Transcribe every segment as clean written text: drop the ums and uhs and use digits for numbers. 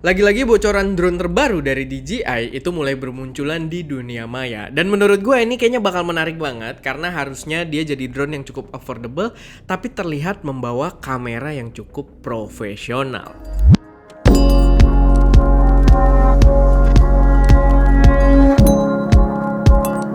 Lagi-lagi bocoran drone terbaru dari DJI itu mulai bermunculan di dunia maya. Dan menurut gue ini kayaknya bakal menarik banget karena harusnya dia jadi drone yang cukup affordable tapi terlihat membawa kamera yang cukup profesional.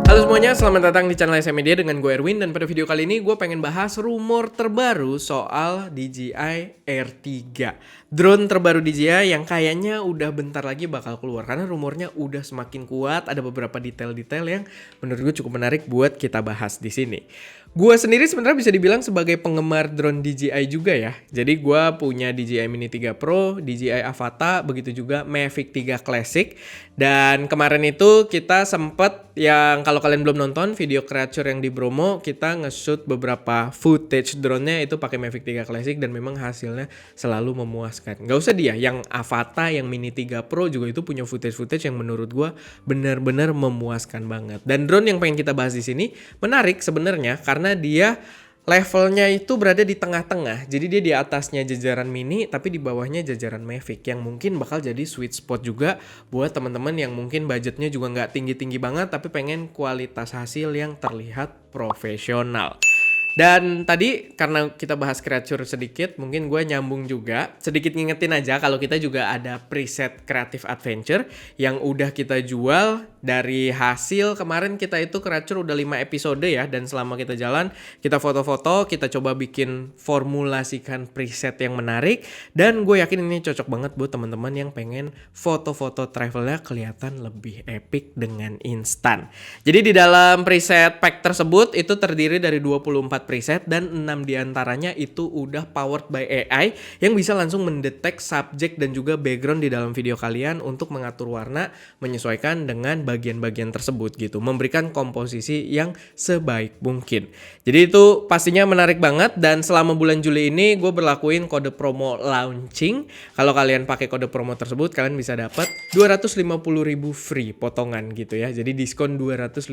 Halo semuanya, selamat datang di channel SM Media dengan gue Erwin. Dan pada video kali ini gue pengen bahas rumor terbaru soal DJI Air 3, drone terbaru DJI yang kayaknya udah bentar lagi bakal keluar. Karena rumornya udah semakin kuat, ada beberapa detail-detail yang menurut gue cukup menarik buat kita bahas di sini. Gue sendiri sebenarnya bisa dibilang sebagai penggemar drone DJI juga ya. Jadi gue punya DJI Mini 3 Pro, DJI Avata, begitu juga Mavic 3 Classic. Dan kemarin itu kita sempet yang kalau kalian belum nonton video creature yang di Bromo, kita nge-shoot beberapa footage drone-nya itu pakai Mavic 3 Classic dan memang hasilnya selalu memuaskan. Gak usah dia, yang Avata, yang Mini 3 Pro juga itu punya footage-footage yang menurut gue benar-benar memuaskan banget. Dan drone yang pengen kita bahas di sini menarik sebenarnya karena dia levelnya itu berada di tengah-tengah. Jadi dia di atasnya jajaran Mini tapi di bawahnya jajaran Mavic yang mungkin bakal jadi sweet spot juga buat teman-teman yang mungkin budgetnya juga nggak tinggi-tinggi banget tapi pengen kualitas hasil yang terlihat profesional. Dan tadi karena kita bahas creature sedikit, mungkin gue nyambung juga. Sedikit ngingetin aja kalau kita juga ada preset Creative Adventure yang udah kita jual dari hasil kemarin kita itu creature udah 5 episode ya. Dan selama kita jalan, kita foto-foto, kita coba bikin formulasikan preset yang menarik. Dan gue yakin ini cocok banget buat teman-teman yang pengen foto-foto travelnya kelihatan lebih epic dengan instan. Jadi di dalam preset pack tersebut itu terdiri dari 24 preset dan 6 diantaranya itu udah powered by AI yang bisa langsung mendetek subjek dan juga background di dalam video kalian untuk mengatur warna menyesuaikan dengan bagian-bagian tersebut gitu, memberikan komposisi yang sebaik mungkin. Jadi itu pastinya menarik banget dan selama bulan Juli ini gue berlakuin kode promo launching. Kalau kalian pakai kode promo tersebut kalian bisa dapat 250.000 free potongan gitu ya. Jadi diskon 250.000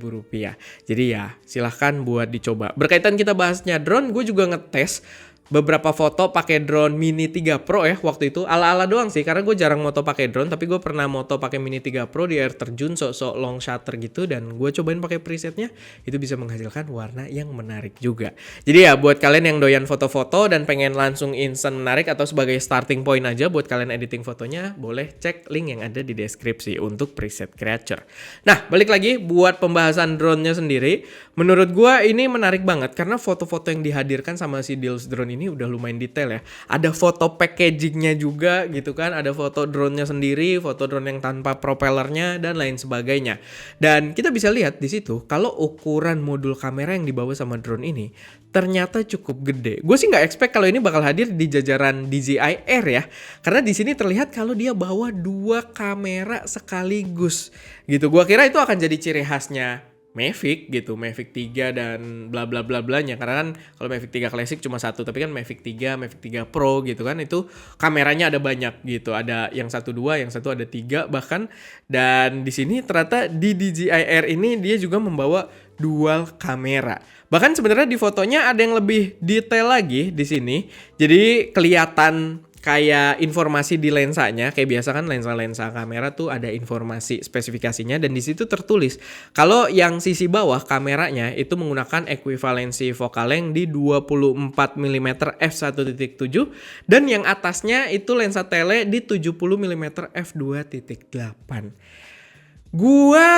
rupiah. Jadi ya silahkan buat dicoba. Berkaitan kita bahasnya drone, gue juga ngetes beberapa foto pakai drone Mini 3 Pro ya waktu itu. Ala-ala doang sih karena gue jarang moto pakai drone, tapi gue pernah moto pakai Mini 3 Pro di air terjun sok-sok long shutter gitu dan gue cobain pakai presetnya itu bisa menghasilkan warna yang menarik juga. Jadi ya buat kalian yang doyan foto-foto dan pengen langsung instant menarik atau sebagai starting point aja buat kalian editing fotonya, boleh cek link yang ada di deskripsi untuk preset creature. Nah, balik lagi buat pembahasan drone-nya sendiri, menurut gue ini menarik banget karena foto-foto yang dihadirkan sama si Deals drone ini udah lumayan detail ya. Ada foto packagingnya juga gitu kan, ada foto drone-nya sendiri, foto drone yang tanpa propellernya dan lain sebagainya. Dan kita bisa lihat di situ kalau ukuran modul kamera yang dibawa sama drone ini ternyata cukup gede. Gue sih nggak expect kalau ini bakal hadir di jajaran DJI Air ya, karena di sini terlihat kalau dia bawa 2 kamera sekaligus gitu. Gue kira itu akan jadi ciri khasnya Mavic gitu, Mavic 3 dan bla bla bla blanya. Karena kan kalau Mavic 3 Classic cuma satu, tapi kan Mavic 3, Mavic 3 Pro gitu kan itu kameranya ada banyak gitu. Ada yang 1 2, yang satu ada 3 bahkan. Dan di sini ternyata di DJI Air ini dia juga membawa dual kamera. Bahkan sebenarnya di fotonya ada yang lebih detail lagi di sini. Jadi kelihatan kayak informasi di lensanya, kayak biasa kan lensa-lensa kamera tuh ada informasi spesifikasinya dan di situ tertulis kalau yang sisi bawah kameranya itu menggunakan ekuivalensi focal length di 24 mm f1.7 dan yang atasnya itu lensa tele di 70 mm f2.8. Gua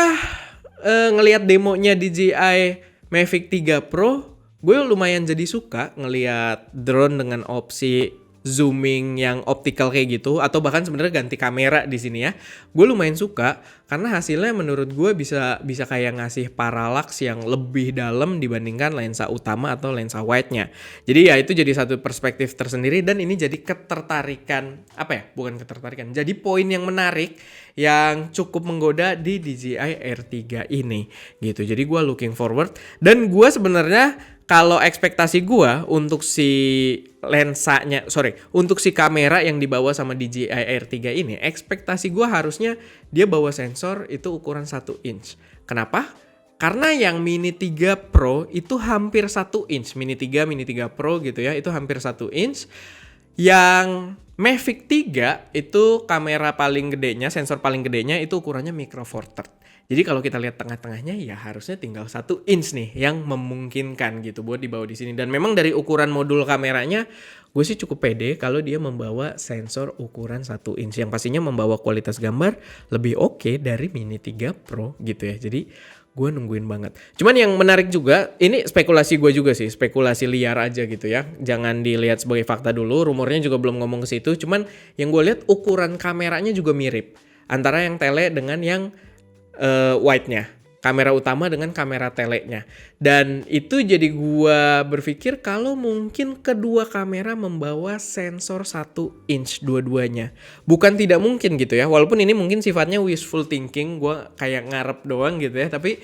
ngelihat demonya DJI Mavic 3 Pro, gue lumayan jadi suka ngelihat drone dengan opsi zooming yang optical kayak gitu atau bahkan sebenarnya ganti kamera di sini ya. Gue lumayan suka karena hasilnya menurut gue bisa kayak ngasih parallax yang lebih dalam dibandingkan lensa utama atau lensa wide-nya. Jadi ya itu jadi satu perspektif tersendiri dan ini jadi ketertarikan jadi poin yang menarik yang cukup menggoda di DJI Air 3 ini gitu. Jadi gue looking forward dan gue sebenarnya kalau ekspektasi gue untuk untuk si kamera yang dibawa sama DJI Air 3 ini, ekspektasi gue harusnya dia bawa sensor itu ukuran 1 inch. Kenapa? Karena yang Mini 3 Pro itu hampir 1 inch. Mini 3 Pro gitu ya, itu hampir 1 inch. Yang Mavic 3 itu kamera paling gedenya, sensor paling gedenya itu ukurannya micro four third. Jadi kalau kita lihat tengah-tengahnya ya harusnya tinggal 1 inch nih yang memungkinkan gitu buat dibawa di sini. Dan memang dari ukuran modul kameranya gue sih cukup pede kalau dia membawa sensor ukuran 1 inch yang pastinya membawa kualitas gambar lebih oke dari Mini 3 Pro gitu ya. Jadi gue nungguin banget. Cuman yang menarik juga, ini spekulasi gue juga sih, spekulasi liar aja gitu ya. Jangan dilihat sebagai fakta dulu, rumornya juga belum ngomong ke situ. Cuman yang gue lihat ukuran kameranya juga mirip antara yang tele dengan yang wide-nya. Kamera utama dengan kamera telenya. Dan itu jadi gue berpikir kalau mungkin kedua kamera membawa sensor 1 inch dua-duanya. Bukan tidak mungkin gitu ya. Walaupun ini mungkin sifatnya wishful thinking. Gue kayak ngarep doang gitu ya. Tapi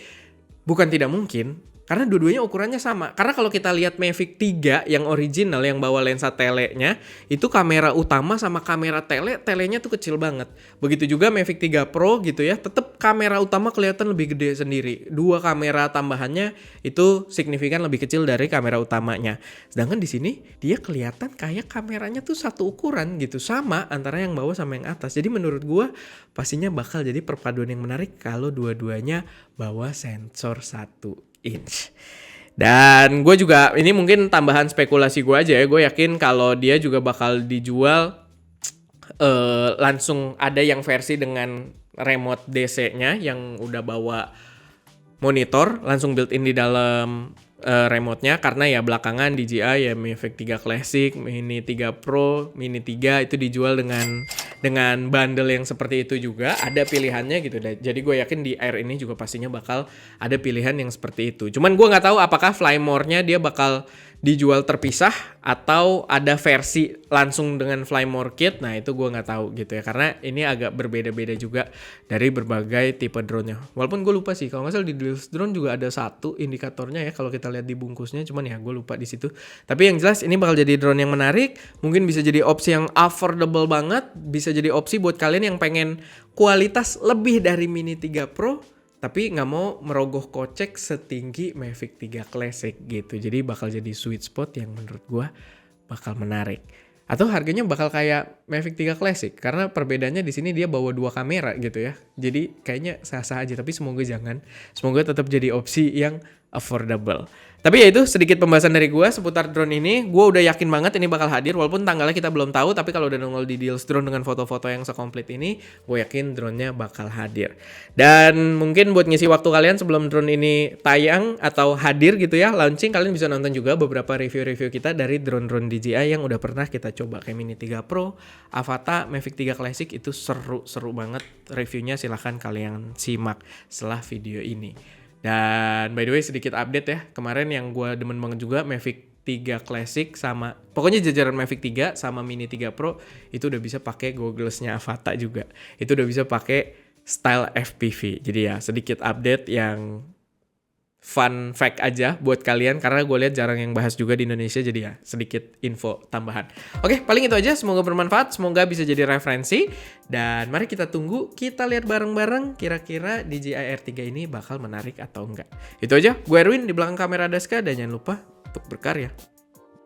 bukan tidak mungkin. Karena dua-duanya ukurannya sama. Karena kalau kita lihat Mavic 3 yang original yang bawa lensa telenya, itu kamera utama sama kamera telenya tuh kecil banget. Begitu juga Mavic 3 Pro gitu ya, tetap kamera utama kelihatan lebih gede sendiri. Dua kamera tambahannya itu signifikan lebih kecil dari kamera utamanya. Sedangkan di sini dia kelihatan kayak kameranya tuh satu ukuran gitu, sama antara yang bawah sama yang atas. Jadi menurut gua pastinya bakal jadi perpaduan yang menarik kalau dua-duanya bawa sensor 1 inch. Dan gue juga, ini mungkin tambahan spekulasi gue aja ya, gue yakin kalau dia juga bakal dijual langsung ada yang versi dengan remote DC-nya yang udah bawa monitor langsung built-in di dalam remote-nya, karena ya belakangan DJI ya Mavic 3 Classic, Mini 3 Pro, Mini 3 itu dijual dengan bundle yang seperti itu juga, ada pilihannya gitu. Jadi gue yakin di Air ini juga pastinya bakal ada pilihan yang seperti itu. Cuman gue nggak tahu apakah Flymore-nya dia bakal dijual terpisah atau ada versi langsung dengan Flymore Kit. Nah itu gue nggak tahu gitu ya, karena ini agak berbeda-beda juga dari berbagai tipe drone-nya. Walaupun gue lupa sih, kalau nggak salah di Deals Drone juga ada satu indikatornya ya kalau kita lihat di bungkusnya, cuman ya gue lupa di situ. Tapi yang jelas ini bakal jadi drone yang menarik, mungkin bisa jadi opsi yang affordable banget, bisa jadi opsi buat kalian yang pengen kualitas lebih dari Mini 3 Pro tapi nggak mau merogoh kocek setinggi Mavic 3 Classic gitu. Jadi bakal jadi sweet spot yang menurut gue bakal menarik. Atau harganya bakal kayak Mavic 3 Classic, karena perbedaannya di sini dia bawa 2 kamera gitu ya. Jadi kayaknya sah-sah aja, tapi semoga jangan. Semoga tetap jadi opsi yang affordable. Tapi ya itu sedikit pembahasan dari gue seputar drone ini. Gue udah yakin banget ini bakal hadir, walaupun tanggalnya kita belum tahu. Tapi kalau udah nongol di Deals Drone dengan foto-foto yang sekomplit ini, gue yakin drone-nya bakal hadir. Dan mungkin buat ngisi waktu kalian sebelum drone ini tayang atau hadir gitu ya, launching, kalian bisa nonton juga beberapa review-review kita dari drone-drone DJI yang udah pernah kita coba. Kayak Mini 3 Pro, Avata, Mavic 3 Classic, itu seru banget reviewnya. Silahkan kalian simak setelah video ini. Dan by the way sedikit update ya, kemarin yang gue demen banget juga Mavic 3 Classic sama pokoknya jajaran Mavic 3 sama Mini 3 Pro itu udah bisa pakai gogglesnya Avata juga. Itu udah bisa pakai style FPV. Jadi ya sedikit update yang fun fact aja buat kalian, karena gue lihat jarang yang bahas juga di Indonesia, jadi ya sedikit info tambahan. Oke, paling itu aja, semoga bermanfaat, semoga bisa jadi referensi, dan mari kita tunggu, kita lihat bareng-bareng kira-kira DJI R3 ini bakal menarik atau enggak. Itu aja, gue Erwin di belakang kamera Daska, dan jangan lupa untuk berkarya.